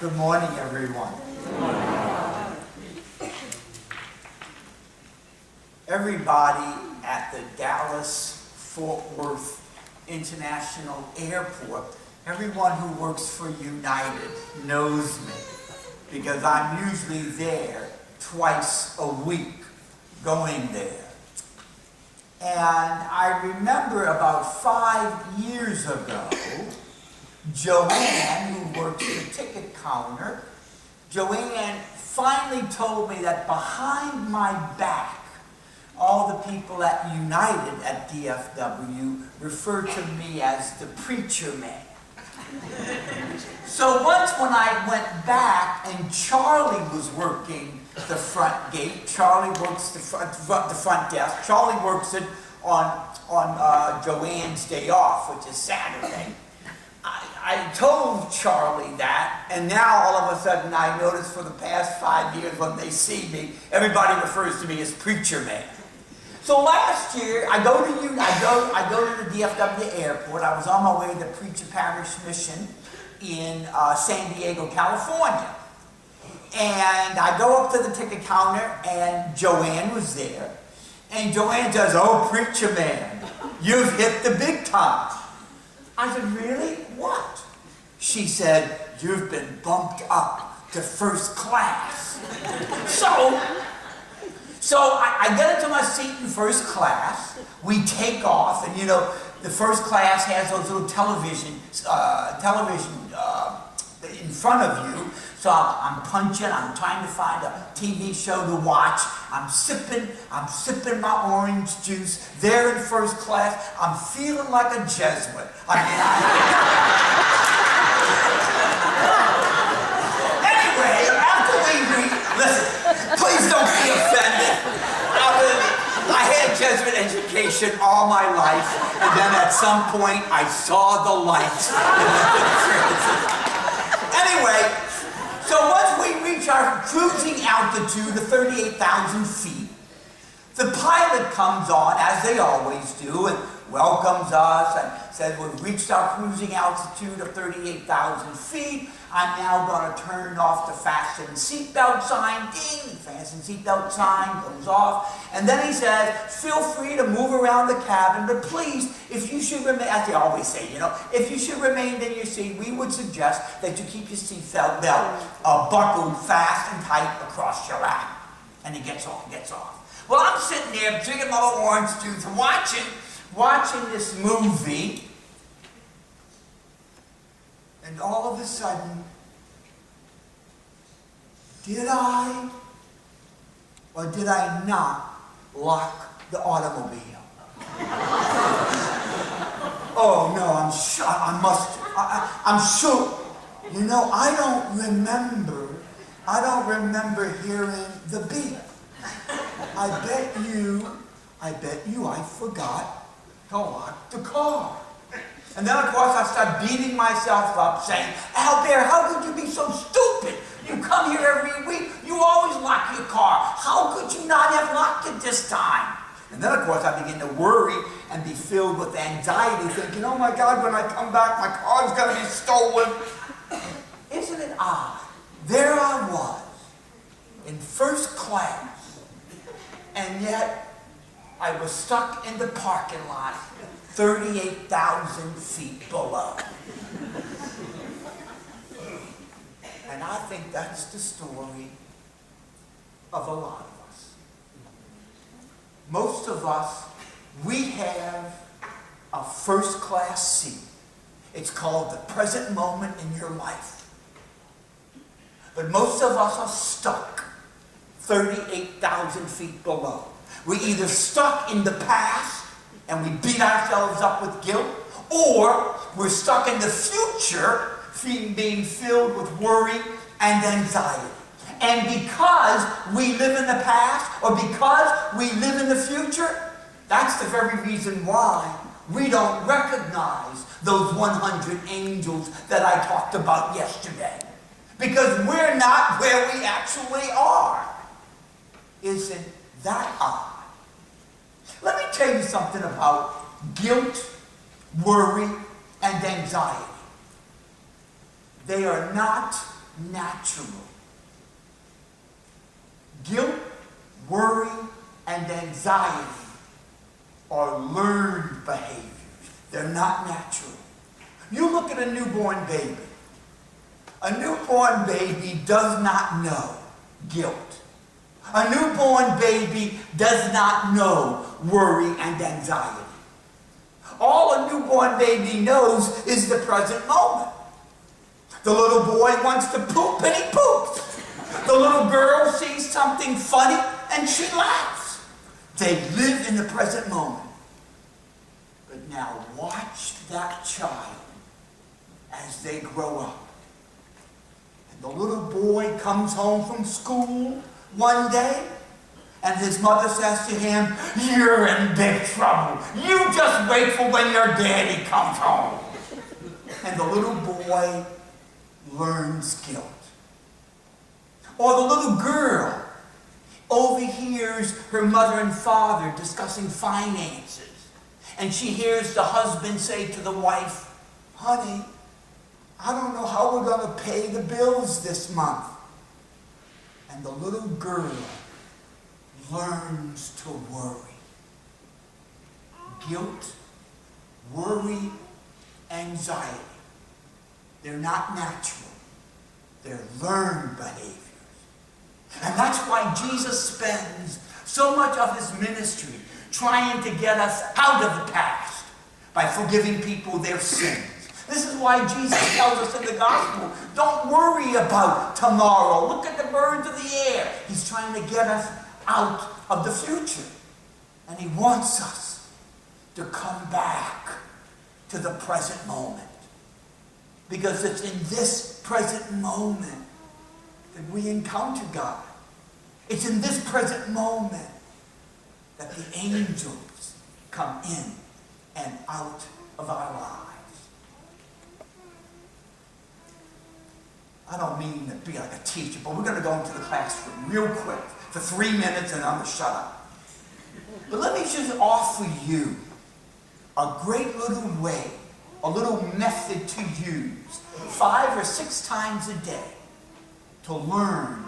Good morning, everyone. Everybody at the Dallas-Fort Worth International Airport, everyone who works for United knows me because I'm usually there twice a week going there. And I remember about 5 years ago, Joanne, who works the ticket counter, Joanne finally told me that behind my back, all the people at United at DFW refer to me as the preacher man. So once when I went back and Charlie was working the front gate, Charlie works the front desk, Charlie works it on Joanne's day off, which is Saturday. I told Charlie that, and now all of a sudden I notice for the past 5 years when they see me, everybody refers to me as preacher man. So last year, I go to the DFW airport. I was on my way to the Preacher Parish Mission in San Diego, California. And I go up to the ticket counter, and Joanne was there. And Joanne says, "Oh, preacher man, you've hit the big time." I said, "Really? What?" She said, "You've been bumped up to first class." So I get into my seat in first class. We take off, and you know, the first class has those little television in front of you. So I'm punching, I'm trying to find a TV show to watch. I'm sipping my orange juice. There in first class, I'm feeling like a Jesuit. Anyway, after we listen, please don't be offended. I had Jesuit education all my life, and then at some point I saw the light. Anyway, so once we reach our cruising altitude of 38,000 feet, the pilot comes on, as they always do, and welcomes us and says, "We've reached our cruising altitude of 38,000 feet. I'm now going to turn off the fasten seatbelt sign." Ding, the fasten seatbelt sign goes off. And then he says, "Feel free to move around the cabin, but please, if you should remain," as they always say, you know, "if you should remain in your seat, we would suggest that you keep your seatbelt buckled fast and tight across your lap." And he gets off. Well, I'm sitting there drinking my little orange juice and watching this movie, and all of a sudden, did I or did I not lock the automobile? Oh no, I'm sure I must. I'm sure. You know, I don't remember hearing the beep. I bet you I forgot to lock the car. And then of course I start beating myself up saying, "Albert, how could you be so stupid? You come here every week, you always lock your car. How could you not have locked it this time?" And then of course I begin to worry and be filled with anxiety, thinking, "Oh my God, when I come back, my car's gonna be stolen." Isn't it odd? There I was in first class, and yet I was stuck in the parking lot 38,000 feet below. And I think that's the story of a lot of us. Most of us, we have a first class seat. It's called the present moment in your life. But most of us are stuck 38,000 feet below. We're either stuck in the past and we beat ourselves up with guilt, or we're stuck in the future being filled with worry and anxiety. And because we live in the past, or because we live in the future, that's the very reason why we don't recognize those 100 angels that I talked about yesterday. Because we're not where we actually are. Isn't that odd? Let me tell you something about guilt, worry, and anxiety. They are not natural. Guilt, worry, and anxiety are learned behaviors. They're not natural. You look at a newborn baby. A newborn baby does not know guilt. A newborn baby does not know worry and anxiety. All a newborn baby knows is the present moment. The little boy wants to poop and he poops. The little girl sees something funny and she laughs. They live in the present moment. But now watch that child as they grow up. And the little boy comes home from school one day and his mother says to him, "You're in big trouble. You just wait for when your daddy comes home." And the little boy learns guilt. Or the little girl overhears her mother and father discussing finances. And she hears the husband say to the wife, "Honey, I don't know how we're going to pay the bills this month." And the little girl learns to worry. Guilt, worry, anxiety. They're not natural. They're learned behaviors. And that's why Jesus spends so much of his ministry trying to get us out of the past by forgiving people their sins. This is why Jesus tells us in the gospel, don't worry about tomorrow. Look at the birds of the air. He's trying to get us out of the future. And he wants us to come back to the present moment. Because it's in this present moment that we encounter God. It's in this present moment that the angels come in and out of our lives. I don't mean to be like a teacher, but we're going to go into the classroom real quick for 3 minutes and I'm going to shut up. But let me just offer you a great little way, a little method to use 5 or 6 times a day to learn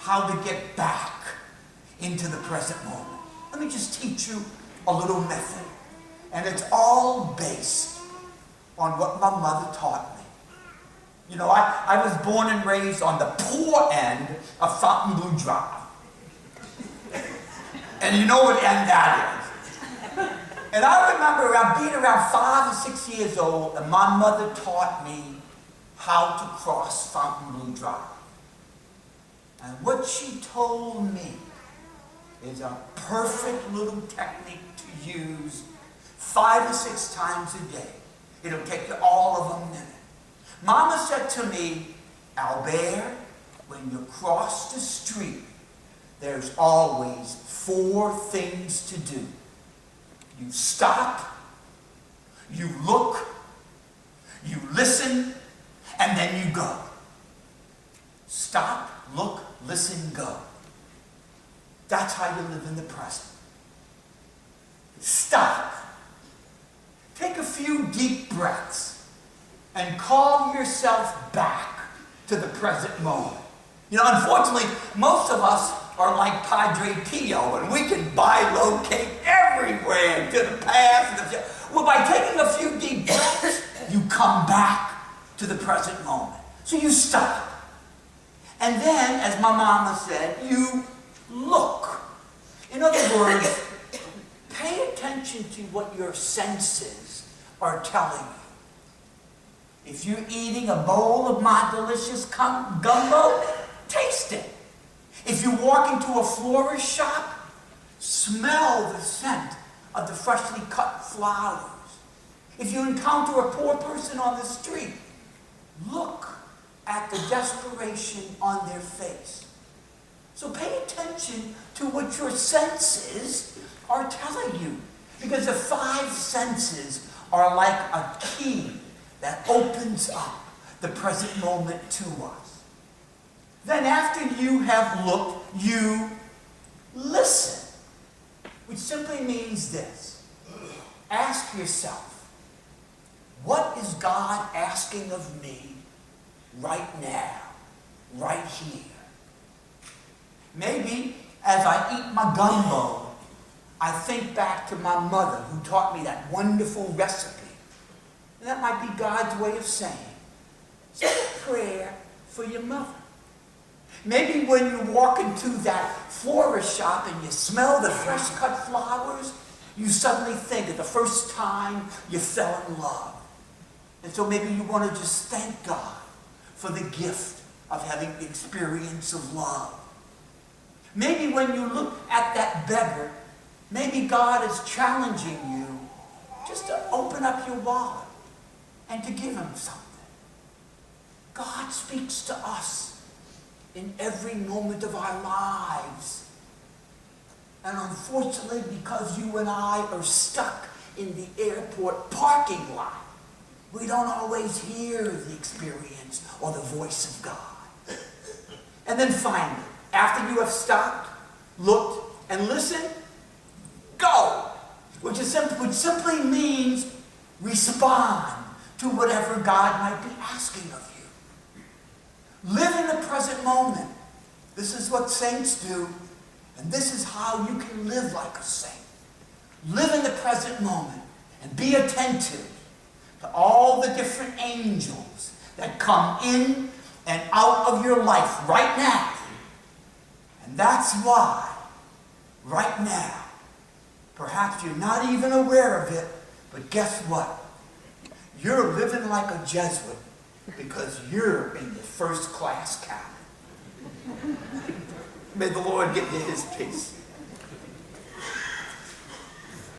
how to get back into the present moment. Let me just teach you a little method. And it's all based on what my mother taught me. You know, I was born and raised on the poor end of Fontainebleau Drive. And you know what end that is. And I remember being around 5 or 6 years old, and my mother taught me how to cross Fontainebleau Drive. And what she told me is a perfect little technique to use 5 or 6 times a day. It'll take you all of a minute. Mama said to me, "Albert, when you cross the street, there's always 4 things to do. You stop, you look, you listen, and then you go." Stop, look, listen, go. That's how you live in the present. Stop. Take a few deep breaths and call yourself back to the present moment. You know, unfortunately, most of us are like Padre Pio, and we can bilocate everywhere to the past and the future. Well, by taking a few deep breaths, you come back to the present moment. So you stop. And then, as my mama said, you look. In other words, pay attention to what your senses are telling you. If you're eating a bowl of my delicious gumbo, taste it. If you walk into a florist shop, smell the scent of the freshly cut flowers. If you encounter a poor person on the street, look at the desperation on their face. So pay attention to what your senses are telling you. Because the 5 senses are like a key that opens up the present moment to us. Then after you have looked, you listen. Which simply means this. Ask yourself, what is God asking of me right now? right here. Maybe as I eat my gumbo, I think back to my mother who taught me that wonderful recipe. And that might be God's way of saying, say a prayer for your mother. Maybe when you walk into that florist shop and you smell the fresh cut flowers, you suddenly think of the first time you fell in love. And so maybe you want to just thank God for the gift of having the experience of love. Maybe when you look at that beggar, maybe God is challenging you just to open up your wallet and to give him something. God speaks to us in every moment of our lives. And unfortunately, because you and I are stuck in the airport parking lot, we don't always hear the experience or the voice of God. And then finally, after you have stopped, looked, and listened, go, which simply means respond to whatever God might be asking of you. Live in the present moment. This is what saints do, and this is how you can live like a saint. Live in the present moment and be attentive to all the different angels that come in and out of your life right now. And that's why, right now, perhaps you're not even aware of it, but guess what? You're living like a Jesuit because you're in the first class cabin. May the Lord give you his peace.